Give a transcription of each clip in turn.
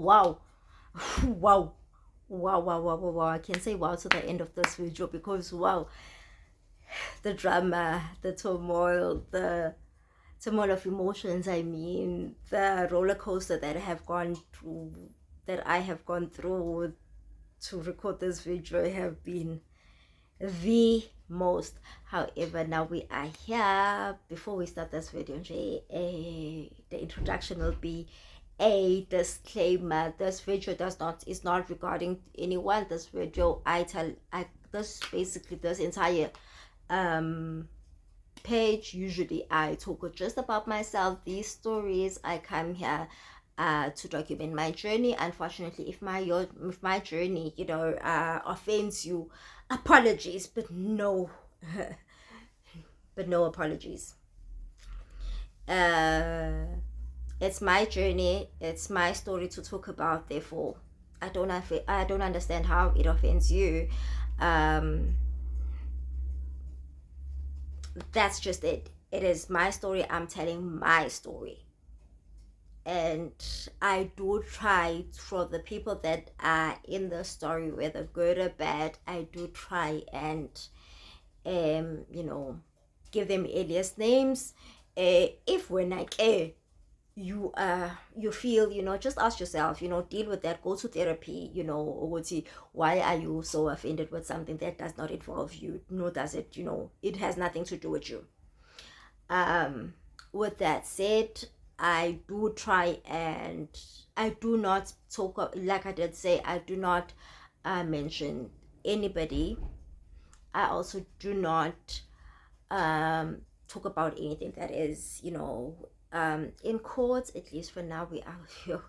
wow. Wow. Wow, wow, wow, wow, wow. I can say wow to the end of this video because wow, the drama, the turmoil of emotions, I mean, the roller coaster that I have gone through to record this video have been the most. However, now we are here. Before we start this video, the introduction will be a disclaimer. This video is not regarding anyone. This video, this entire page, usually I talk just about myself. These stories, I come here to document my journey. Unfortunately, if my journey offends you, apologies, but no but no apologies. It's my journey, it's my story to talk about. Therefore, I don't understand how it offends you. That's just it. It is my story. I'm telling my story. And I do try, for the people that are in the story, whether good or bad, I do try and give them alias names. If when you feel, just ask yourself, deal with that, go to therapy, why are you so offended with something that does not involve you, nor does it, it has nothing to do with you. With that said, I do try, and I do not talk, like I did say, I do not mention anybody. I also do not talk about anything that is, in court. At least for now, we are here.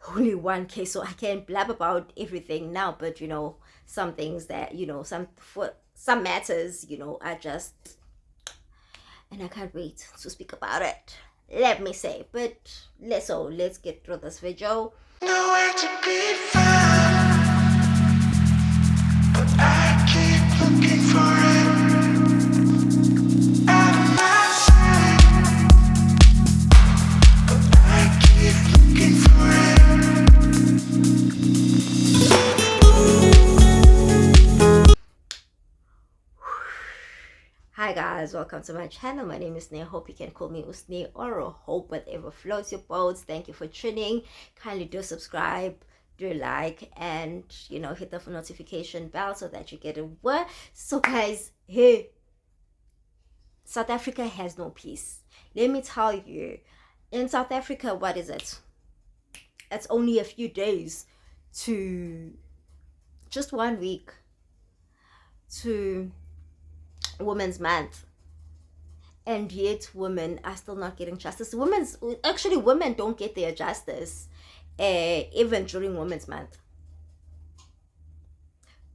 Only one case, so I can't blab about everything now, but some things that for some matters are just, and I can't wait to speak about it, let me say. But let's get through this video. Nowhere to be found, but I keep looking for it. Hi guys, welcome to my channel. My name is Sneh. Hope you can call me Usne or a Hope, whatever floats your boats. Thank you for tuning. Kindly do subscribe, do like, and hit the notification bell so that you get a word. So guys, hey, South Africa has no peace. Let me tell you, in South Africa, what is it? It's only a few days to, just 1 week to Women's Month, and yet women are still not getting justice. Women don't get their justice even during Women's Month.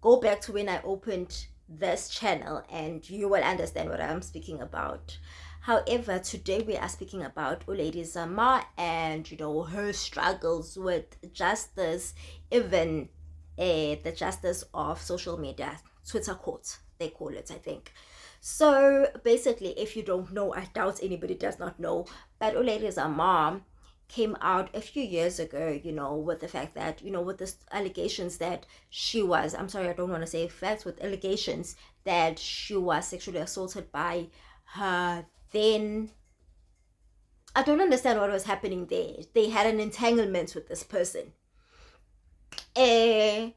Go back to when I opened this channel and you will understand what I'm speaking about. However, today we are speaking about Lady Zamar and her struggles with justice, even the justice of social media, Twitter court, they call it, I think. So basically, if you don't know, I doubt anybody does not know, but Lady Zamar came out a few years ago, with the fact that, with the allegations that she was, I'm sorry, I don't want to say facts, with allegations that she was sexually assaulted by her then. I don't understand what was happening there. They had an entanglement with this person. And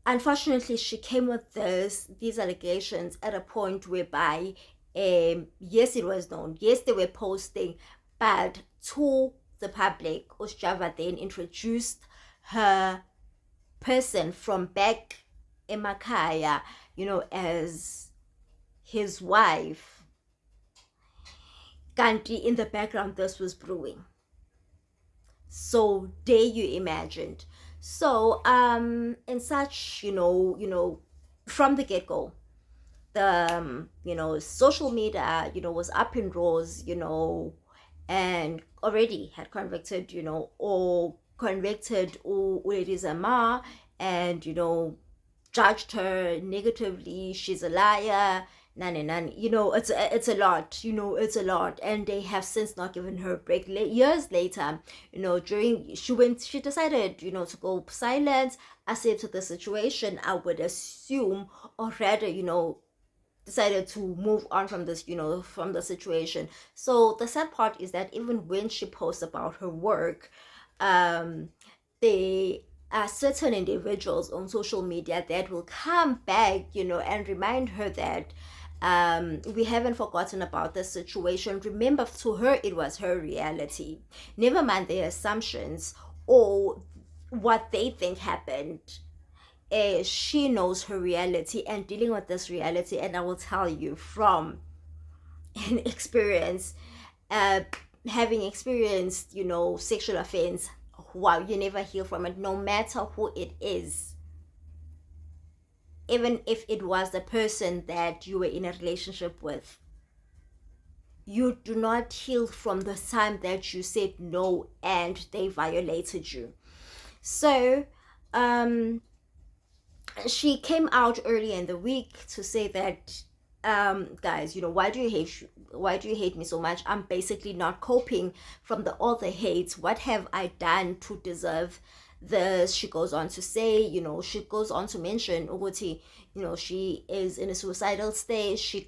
unfortunately, she came with these allegations at a point whereby, yes, it was known, yes, they were posting, but to the public, Osjava then introduced her person from back in Makaya, as his wife. Kanti, in the background, this was brewing. So dare you imagine? So in such, from the get-go, the social media was up in roars, and already had convicted Lady Zamar, and judged her negatively. She's a liar, nani nani. It's a lot. It's a lot, and they have since not given her a break. Years later, during she decided, to go silent, accept the situation. I would assume, or rather, decided to move on from this, from the situation. So the sad part is that even when she posts about her work, they are certain individuals on social media that will come back, and remind her that we haven't forgotten about this situation. Remember, to her, it was her reality. Never mind their assumptions or what they think happened. She knows her reality and dealing with this reality. And I will tell you from an experience, uh, having experienced, sexual offense, wow, you never heal from it, no matter who it is. Even if it was the person that you were in a relationship with, you do not heal from the time that you said no and they violated you. So, she came out early in the week to say that, guys, why do you hate me so much? I'm basically not coping from all the hate. What have I done to deserve this? She goes on to say, she goes on to mention Uguti, she is in a suicidal state. She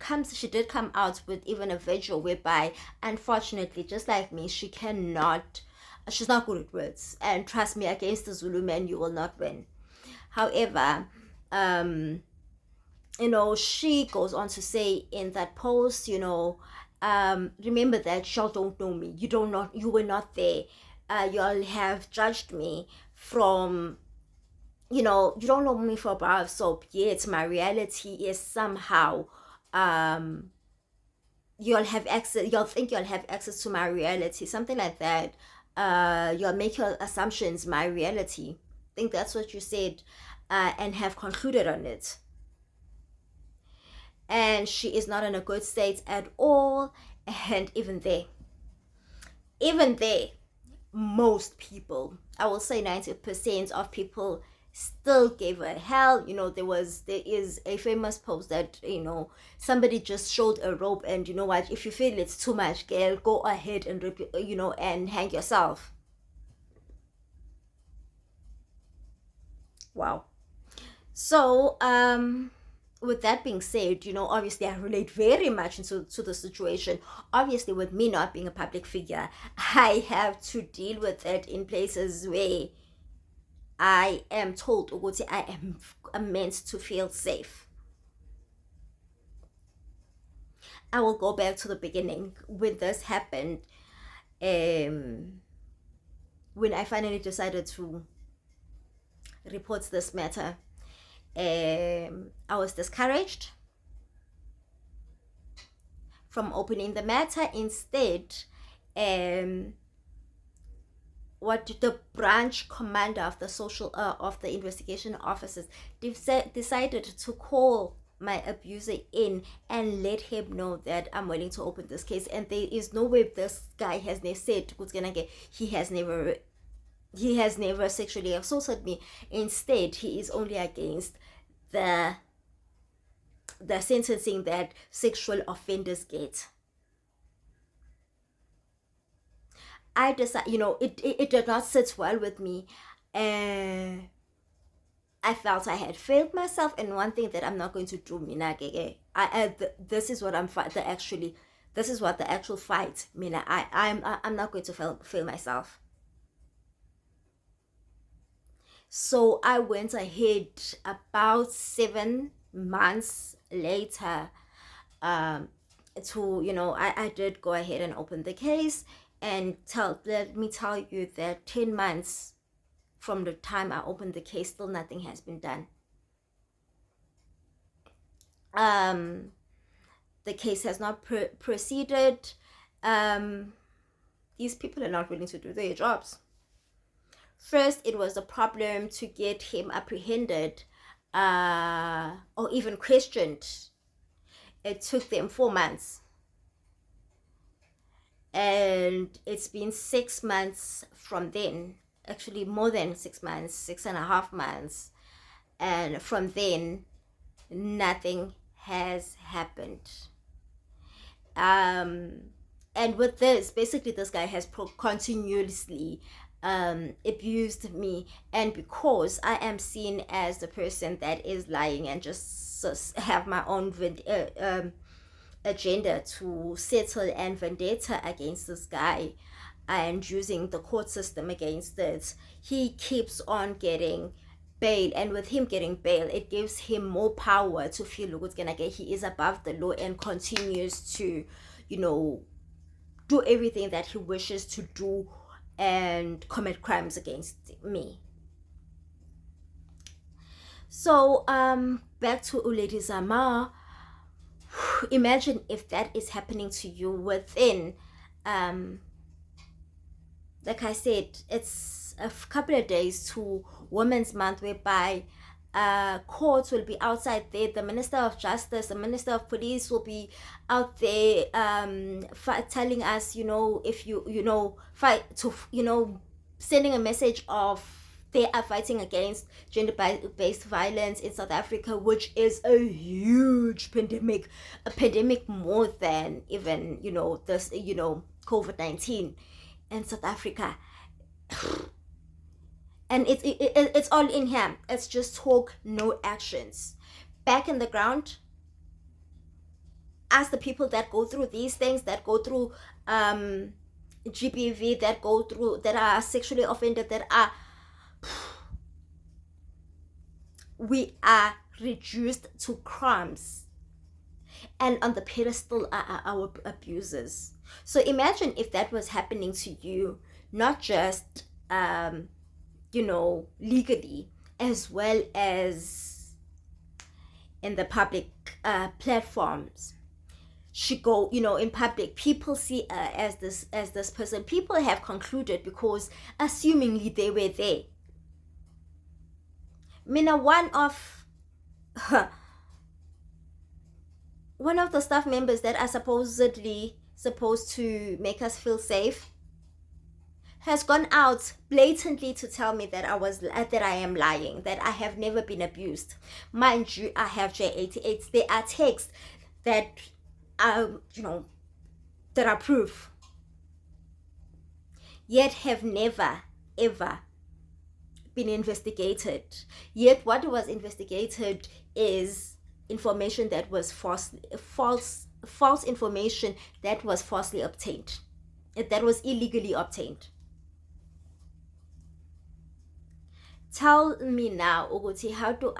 did come out with even a video whereby, unfortunately, just like me, she's not good at words. And trust me, against the Zulu man, you will not win. However, she goes on to say in that post, remember that y'all don't know me. You were not there. Y'all have judged me from, you don't know me for a bar of soap, yet my reality is somehow, y'all think you'll have access to my reality, something like that. You'll make your assumptions my reality. I think that's what you said, and have concluded on it. And she is not in a good state at all. And even there, most people, I will say 90% of people, still gave her hell. There is a famous post that, somebody just showed a rope, and you know what, if you feel it's too much, girl, go ahead and and hang yourself. Wow. So, with that being said, obviously I relate very much to the situation. Obviously, with me not being a public figure, I have to deal with it in places where I am told, Uguti, I am meant to feel safe. I will go back to the beginning when this happened. When I finally decided to report this matter, I was discouraged from opening the matter. Instead, what the branch commander of the investigation officers decided to call my abuser in and let him know that I'm willing to open this case. And there is no way this guy has never said he has never sexually assaulted me. Instead, he is only against the sentencing that sexual offenders get. I decided, it did not sit well with me. I felt I had failed myself, and one thing that I'm not going to do, mina, this is what this is what the actual fight, mina. I'm not going to fail myself. So I went ahead about 7 months later, I did go ahead and open the case. And let me tell you that 10 months from the time I opened the case, still nothing has been done. The case has not proceeded. These people are not willing to do their jobs. First, it was a problem to get him apprehended, or even questioned. It took them 4 months. And it's been 6 months from then. Actually, more than 6 months, 6.5 months. And from then, nothing has happened. And with this, basically this guy has continuously abused me, and because I am seen as the person that is lying and just have my own agenda to settle and vendetta against this guy and using the court system against it, he keeps on getting bail. And with him getting bail, it gives him more power to feel look gonna get he is above the law and continues to, do everything that he wishes to do and commit crimes against me. So back to Lady Zamar. Imagine if that is happening to you within like I said, it's a couple of days to Women's Month, whereby courts will be outside there. The Minister of Justice, the Minister of Police will be out there telling us, if fight to, sending a message of they are fighting against gender-based violence in South Africa, which is a huge pandemic, a pandemic more than even, this, COVID-19 in South Africa. And it's all in here. It's just talk, no actions. Back in the ground, as the people that go through these things, that go through GBV, that are sexually offended, we are reduced to crumbs, and on the pedestal are our abusers. So imagine if that was happening to you, not just legally, as well as in the public platforms. She go, in public, people see as this person. People have concluded, because assumingly they were there. Mina, one of the staff members that are supposedly supposed to make us feel safe has gone out blatantly to tell me that I am lying, that I have never been abused. Mind you, I have J88. There are texts that are that are proof, yet have never ever been investigated. Yet what was investigated is information that was false information that was falsely obtained, that was illegally obtained. Tell me now, Uguti, how do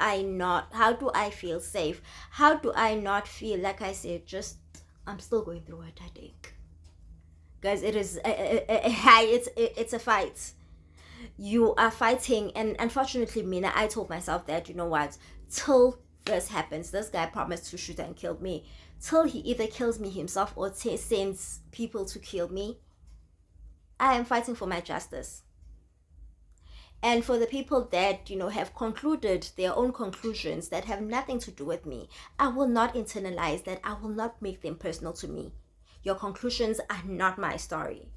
I feel safe? How do I not feel, like I said, I'm still going through it, I think. Guys, it is it's a fight. You are fighting, and unfortunately, Mina, I told myself that, till this happens, this guy promised to shoot and kill me. Till he either kills me himself or sends people to kill me, I am fighting for my justice. And for the people that, have concluded their own conclusions that have nothing to do with me, I will not internalize that. I will not make them personal to me. Your conclusions are not my story.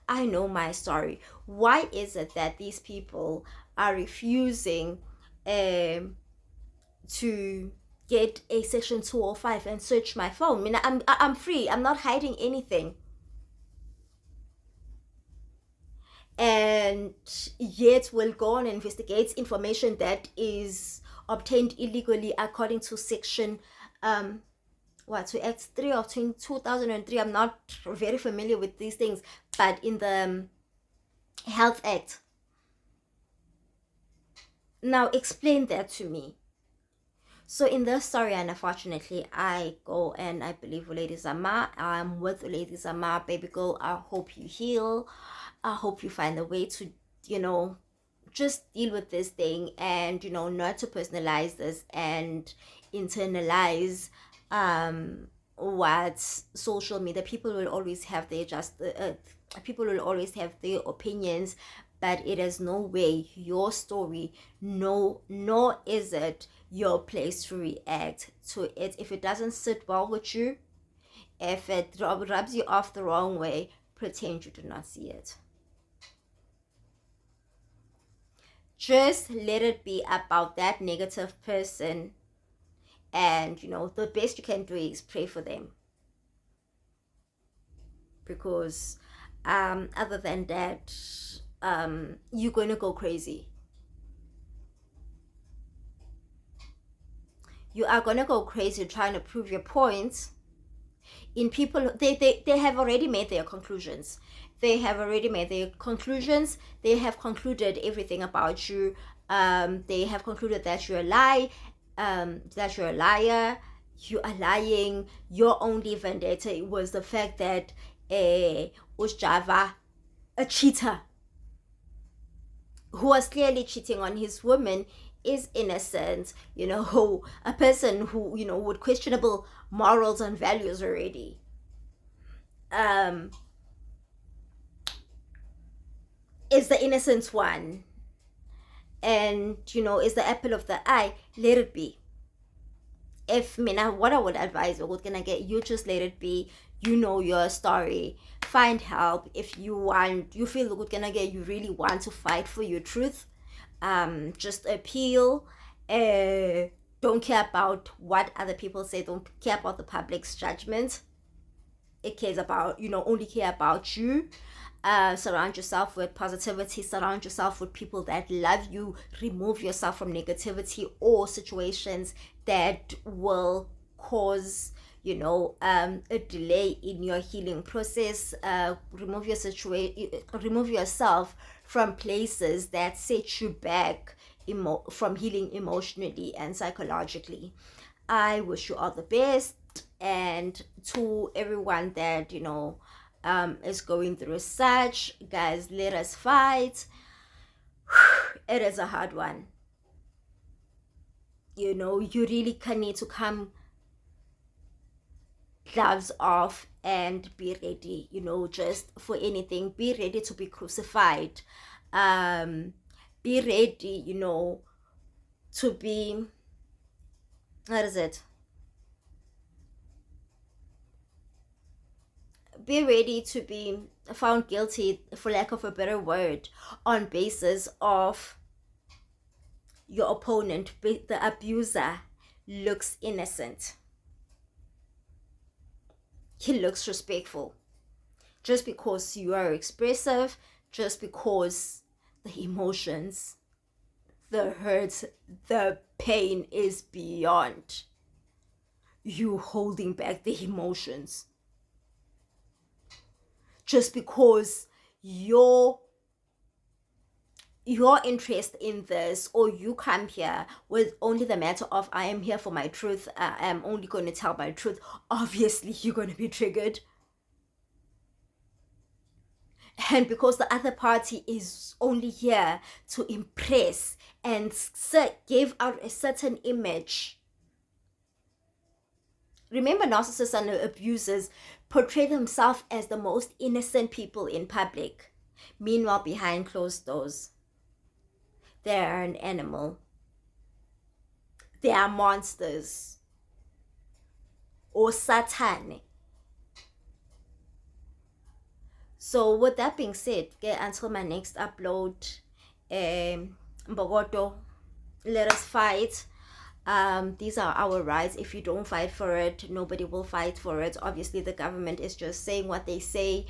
I know my story. Why is it that these people are refusing to get a Section 205 and search my phone? I mean, I'm free. I'm not hiding anything. And yet will go on and investigate information that is obtained illegally according to Section to Act 3 of 2003. I'm not very familiar with these things, but in the Health Act. Now explain that to me. So in this story, and unfortunately, I go and I believe Lady Zamar. I'm with Lady Zamar, baby girl. I hope you heal. I hope you find a way to, just deal with this thing, and, not to personalize this and internalize what social media. People will always have their people will always have their opinions, but it is no way your story, nor is it your place to react to it. If it doesn't sit well with you, if it rubs you off the wrong way, pretend you do not see it. Just let it be about that negative person And the best you can do is pray for them, because other than that, you're going to go crazy. You are going to go crazy trying to prove your points in people. They have already made their conclusions. They have concluded everything about you. They have concluded that you're a lie, that you're a liar, you are lying. Your only vendetta was the fact that Ujava, a cheater who was clearly cheating on his woman, is innocent. A person who, with questionable morals and values already, is the innocent one, and is the apple of the eye. Let it be. If Mina, what I would advise, we're gonna get you, just let it be. Your story. Find help if you feel good gonna get, you really want to fight for your truth. Just appeal. Don't care about what other people say. Don't care about the public's judgment. It cares about, only care about you. Surround yourself with positivity. Surround yourself with people that love you. Remove yourself from negativity or situations that will cause a delay in your healing process. Remove yourself from places that set you back from healing emotionally and psychologically. I wish you all the best, and to everyone that is going through such, guys, let us fight. It is a hard one. You really can need to come gloves off and be ready, just for anything. Be ready to be crucified. Be ready, to be, what is it? Be ready to be found guilty, for lack of a better word, on basis of your opponent, the abuser, looks innocent. He looks respectful. Just because you are expressive, just because the emotions, the hurt, the pain is beyond you holding back the emotions. Just because your interest in this, or you come here with only the matter of, I am here for my truth, I am only going to tell my truth, obviously you're going to be triggered. And because the other party is only here to impress and give out a certain image. Remember, narcissists and abusers portray themselves as the most innocent people in public. Meanwhile, behind closed doors, they are an animal. They are monsters. Or Satan. So with that being said, until my next upload, Mbogoto, let us fight. These are our rights. If you don't fight for it, nobody will fight for it. Obviously, the government is just saying what they say,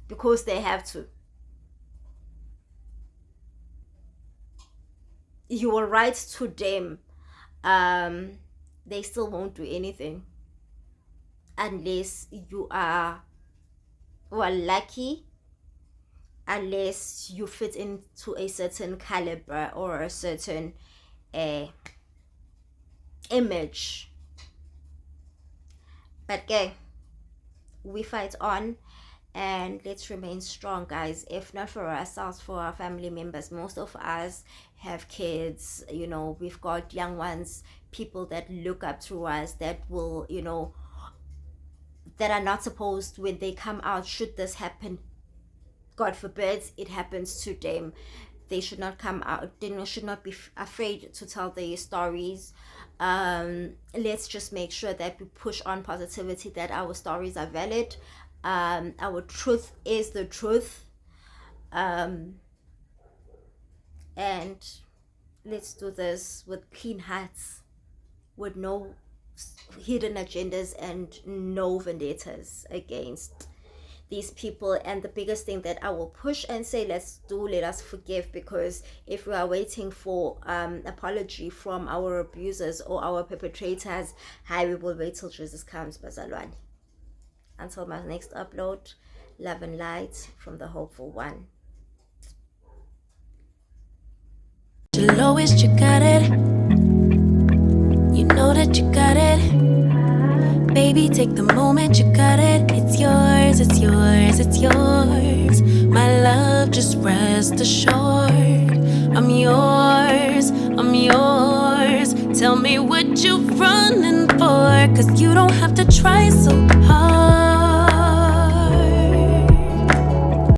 because they have to. You will write to them, they still won't do anything unless you are lucky, unless you fit into a certain caliber or a certain image. But okay, we fight on, and let's remain strong, guys. If not for ourselves, for our family members. Most of us have kids, we've got young ones, people that look up to us, that will, that are not supposed, when they come out, should this happen, God forbid it happens to them, they should not come out. They should not be afraid to tell their stories. Let's just make sure that we push on positivity, that our stories are valid. Our truth is the truth. And let's do this with clean hearts, with no hidden agendas and no vendettas against these people. And the biggest thing that I will push and say, let us forgive, because if we are waiting for apology from our abusers or our perpetrators, we will wait till Jesus comes, bazalwane. Until my next upload, love and light from the Hopeful One. The lowest, you got it. You know that you got it. Baby, take the moment, you got it. It's yours, it's yours, it's yours. My love, just rest assured. I'm yours, I'm yours. Tell me what you running for, 'cause you don't have to try so hard.